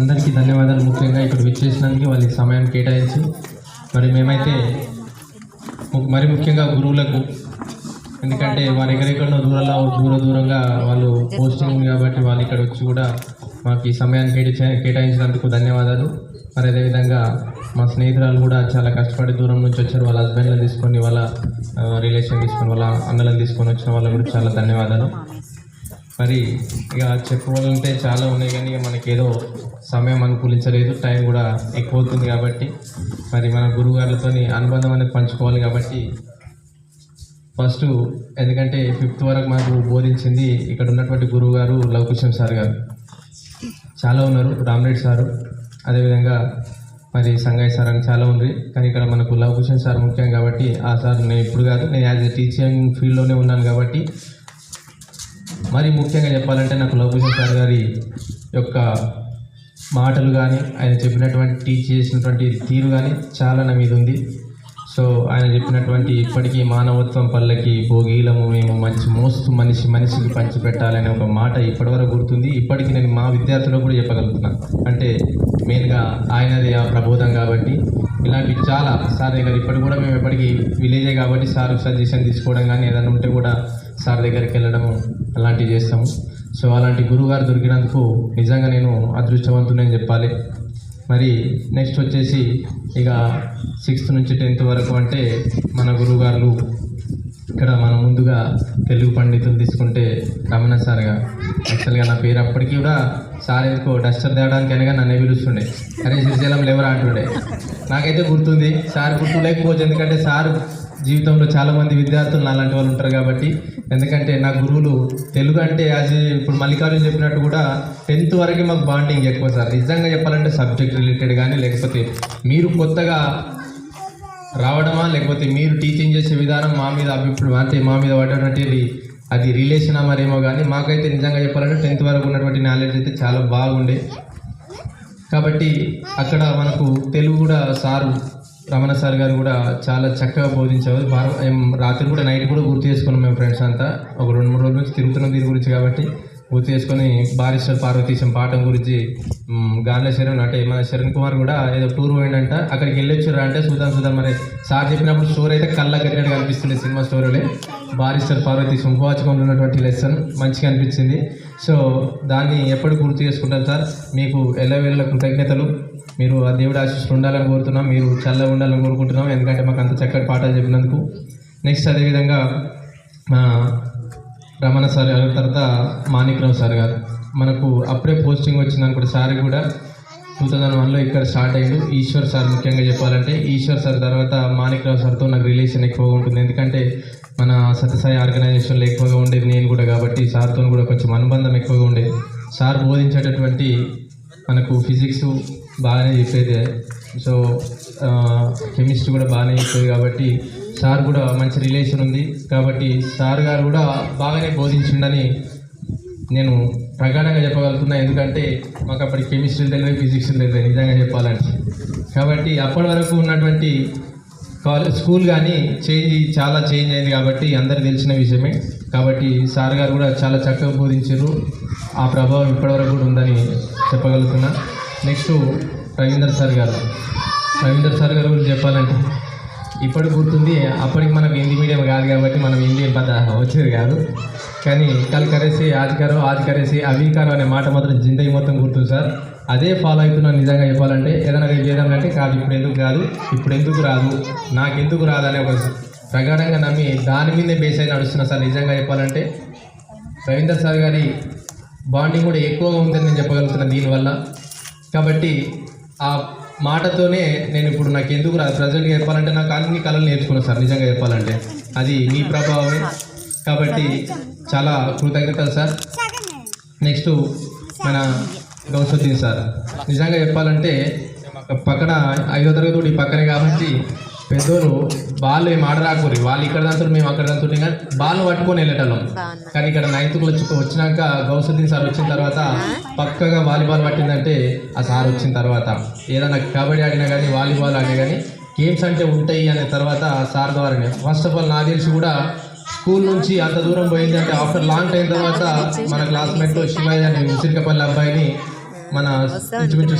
అందరికీ ధన్యవాదాలు. ముఖ్యంగా ఇక్కడ విచ్చేసినందుకు వాళ్ళకి సమయం కేటాయించి మరి మేమైతే మరి ముఖ్యంగా గురువులకు, ఎందుకంటే వారు ఎక్కడెక్కడో దూరంగా వాళ్ళు పోస్టింగ్ కాబట్టి వాళ్ళు ఇక్కడ వచ్చి కూడా మాకు ఈ సమయాన్ని కేటాయించినందుకు ధన్యవాదాలు. మరి అదేవిధంగా మా స్నేహితురాలు కూడా చాలా కష్టపడి దూరం నుంచి వచ్చారు. వాళ్ళ హస్బెండ్లను తీసుకొని, వాళ్ళ రిలేషన్ తీసుకొని, వాళ్ళ అన్నలను తీసుకొని వచ్చిన వాళ్ళకు కూడా చాలా ధన్యవాదాలు. మరి ఇక చెప్పుకోవాలంటే చాలా ఉన్నాయి, కానీ ఇక మనకి ఏదో సమయం అనుకూలించలేదు, టైం కూడా ఎక్కువ అవుతుంది కాబట్టి మరి మన గురువుగారులతో అనుబంధం అనేది పంచుకోవాలి. కాబట్టి ఫస్ట్ ఎందుకంటే 5th వరకు మాకు బోధించింది ఇక్కడ ఉన్నటువంటి గురువు గారు లవకుశం సార్ గారు, చాలా ఉన్నారు, రామరెడ్డి సారు, అదేవిధంగా మరి సంగయ్య సార్ అని చాలా ఉంది. కానీ ఇక్కడ మనకు లవకుశం సార్ ముఖ్యం కాబట్టి ఆ సార్ నేను ఇప్పుడు కాదు, నేను యాజ్ ఎ టీచింగ్ ఫీల్డ్లోనే ఉన్నాను కాబట్టి మరి ముఖ్యంగా చెప్పాలంటే నాకు లవకుశం సార్ గారి యొక్క మాటలు కానీ ఆయన చెప్పినటువంటి టీచ్ చేసినటువంటి తీరు కానీ చాలా నా మీద ఉంది. సో ఆయన చెప్పినటువంటి ఇప్పటికీ మానవత్వం పల్లకి భోగీలము మేము మంచి మోస్తు మనిషికి పంచి పెట్టాలనే ఒక మాట ఇప్పటివరకు గుర్తుంది. ఇప్పటికీ నేను మా విద్యార్థులకు కూడా చెప్పగలుగుతున్నాను. అంటే మెయిన్గా ఆయనది ఆ ప్రబోధం కాబట్టి ఇలాంటివి చాలా సార్ దగ్గర ఇప్పటికి కూడా మేము ఎప్పటికీ విలేజే కాబట్టి సార్ సజెషన్ తీసుకోవడం కానీ ఏదైనా ఉంటే కూడా సార్ దగ్గరికి వెళ్ళడము అలాంటివి చేస్తాము. సో అలాంటి గురువుగారు దొరికినందుకు నిజంగా నేను అదృష్టవంతుడని చెప్పాలి. మరి నెక్స్ట్ వచ్చేసి ఇక 6th నుంచి 10th వరకు అంటే మన గురువుగారు ఇక్కడ మనం ముందుగా తెలుగు పండితులు తీసుకుంటే రమణ సార్ గారు. యాక్చువల్గా నా పేరు అప్పటికి కూడా సార్ ఎందుకో డస్టర్ తేవడానికి అనగా నన్నే పిలుస్తుండే, అరే శ్రీశైలం లేవరా అంటుండే. నాకైతే గుర్తుంది, సార్ గుర్తు లేకపోవచ్చు, ఎందుకంటే సార్ జీవితంలో చాలామంది విద్యార్థులు అలాంటి వాళ్ళు ఉంటారు కాబట్టి. ఎందుకంటే నా గురువులు తెలుగు అంటే ఇప్పుడు మల్లికార్జున చెప్పినట్టు కూడా 10th వరకు మాకు బాండింగ్ ఎక్కువ సార్. నిజంగా చెప్పాలంటే సబ్జెక్ట్ రిలేటెడ్ కానీ, లేకపోతే మీరు కొత్తగా రావడమా, లేకపోతే మీరు టీచింగ్ చేసే విధానం మా మీద అభిప్రాయం అంటే మా మీద పడేటువంటి అది రిలేషన్ మరేమో కానీ మాకైతే నిజంగా చెప్పాలంటే 10th వరకు ఉన్నటువంటి నాలెడ్జ్ అయితే చాలా బాగుండే. కాబట్టి అక్కడ మనకు తెలుగు కూడా సారు రమణ సార్ గారు కూడా చాలా చక్కగా బోధించేవారు. రాత్రి కూడా నైట్ కూడా గుర్తు చేసుకున్నాం మేము ఫ్రెండ్స్ అంతా. ఒక 2-3 రోజుల నుంచి తిరుగుతున్నాం దీని గురించి కాబట్టి గుర్తు చేసుకొని బారిస్టర్ పార్వతీశం పాఠం గురించి గాండ్ల శరణ్ అంటే మన శరణ్ కుమార్ కూడా ఏదో టూర్ పోయిందంట, అక్కడికి వెళ్ళొచ్చారు అంటే చూద్దాం మరి సార్ చెప్పినప్పుడు స్టోరీ అయితే కళ్ళ కట్టినట్టు కనిపిస్తుంది. సినిమా స్టోరీలే బారిస్టర్ పార్వతీశం ఉపవాచకంలో ఉన్నటువంటి లెసన్ మంచిగా అనిపించింది. సో దాన్ని ఎప్పుడు గుర్తు చేసుకుంటారు సార్. మీకు ఎల్లవేళ కృతజ్ఞతలు. మీరు ఆ దేవుడి ఆశీస్సులు ఉండాలని కోరుతున్నాం, మీరు చల్లగా ఉండాలని కోరుకుంటున్నాం, ఎందుకంటే మాకు అంత చక్కటి పాఠాలు చెప్పినందుకు. నెక్స్ట్ అదేవిధంగా రమణ సార్ గారి తర్వాత మాణిక్రావు సార్ గారు మనకు అప్పుడే పోస్టింగ్ వచ్చిందని కూడా సార్ కూడా 2001లో ఇక్కడ స్టార్ట్ అయ్యాడు. ఈశ్వర్ సార్ ముఖ్యంగా చెప్పాలంటే ఈశ్వర్ సార్ తర్వాత మాణిక్రావు సార్తో నాకు రిలేషన్ ఎక్కువగా ఉంటుంది, ఎందుకంటే మన సత్యసాయి ఆర్గనైజేషన్లో ఎక్కువగా ఉండేది నేను కూడా కాబట్టి సార్తో కూడా కొంచెం అనుబంధం ఎక్కువగా ఉండేది. సార్ బోధించేటటువంటి మనకు ఫిజిక్స్ బాగానే చెప్పేది, సో కెమిస్ట్రీ కూడా బాగానే చెప్పేది కాబట్టి సార్ కూడా మంచి రిలేషన్ ఉంది. కాబట్టి సార్ గారు కూడా బాగానే బోధించిండని నేను ప్రగాఢంగా చెప్పగలుగుతున్నా, ఎందుకంటే మాకు అప్పటి కెమిస్ట్రీ తెలియదు, ఫిజిక్స్ తెలియదు నిజంగా చెప్పాలంటే. కాబట్టి అప్పటి వరకు ఉన్నటువంటి స్కూల్ కానీ చాలా చేంజ్ అయింది కాబట్టి అందరికి తెలిసిన విషయమే. కాబట్టి సార్ గారు కూడా చాలా చక్కగా బోధించారు, ఆ ప్రభావం ఇప్పటివరకు కూడా ఉందని చెప్పగలుగుతున్నా. నెక్స్ట్ రవీందర్ సార్ గారు గురించి చెప్పాలంటే ఇప్పటికి గుర్తుంది, అప్పటికి మనకు హిందీ మీడియం కాదు కాబట్టి మనం హిందీ పెద్ద వచ్చేది కాదు, కానీ కల్ కరేసి ఆజ్ కరేసి అవికారం అనే మాట మాత్రం జిందగీ మొత్తం గుర్తుంది సార్. అదే ఫాలో అవుతున్నాను నిజంగా చెప్పాలంటే. ఏదైనా చేద్దామంటే కాదు ఇప్పుడు ఎందుకు రాదు నాకెందుకు రాదు అనే ఒక ప్రగాఢంగా నమ్మి దాని మీదే బేస్ అయి నడుస్తున్నా సార్. నిజంగా చెప్పాలంటే రవీందర్ సార్ గారి బాండింగ్ కూడా ఎక్కువగా ఉందని నేను చెప్పగలుగుతున్నాను దీనివల్ల. కాబట్టి ఆ మాటతోనే నేను ఇప్పుడు నాకు ఎందుకు రాదు ప్రజెంట్గా చెప్పాలంటే నాకు అన్ని కళలు నేర్చుకున్నాను సార్. నిజంగా చెప్పాలంటే అది మీ ప్రభావమే, కాబట్టి చాలా కృతజ్ఞతలు సార్. నెక్స్ట్ మన గౌసుద్దీన్ సార్, నిజంగా చెప్పాలంటే పక్కన 5వ తరగతి కూడా ఈ పక్కనే కాబట్టి పెద్దోళ్ళు బాల్ ఏం ఆడరాకూరి, వాళ్ళు ఇక్కడ దాంతో మేము అక్కడ దాంతో కానీ బాల్ పట్టుకొని వెళ్ళేటోళ్ళం. కానీ ఇక్కడ 9th వచ్చినాక గౌసుద్దీన్ సార్ వచ్చిన తర్వాత పక్కగా వాలీబాల్ పట్టిందంటే ఆ సార్ వచ్చిన తర్వాత ఏదైనా కబడ్డీ ఆడినా కానీ వాలీబాల్ ఆడినా కానీ గేమ్స్ అంటే ఉంటాయి అనే తర్వాత సార్ ద్వారానే. ఫస్ట్ ఆఫ్ ఆల్ నాకు తెలిసి కూడా స్కూల్ నుంచి అంత దూరం పోయింది అంటే ఆఫ్టర్ లాంగ్ టైం తర్వాత మన క్లాస్మేట్లో శివయ్య అనే ఉసిరికపల్లి అబ్బాయిని మన ఇంచుమించు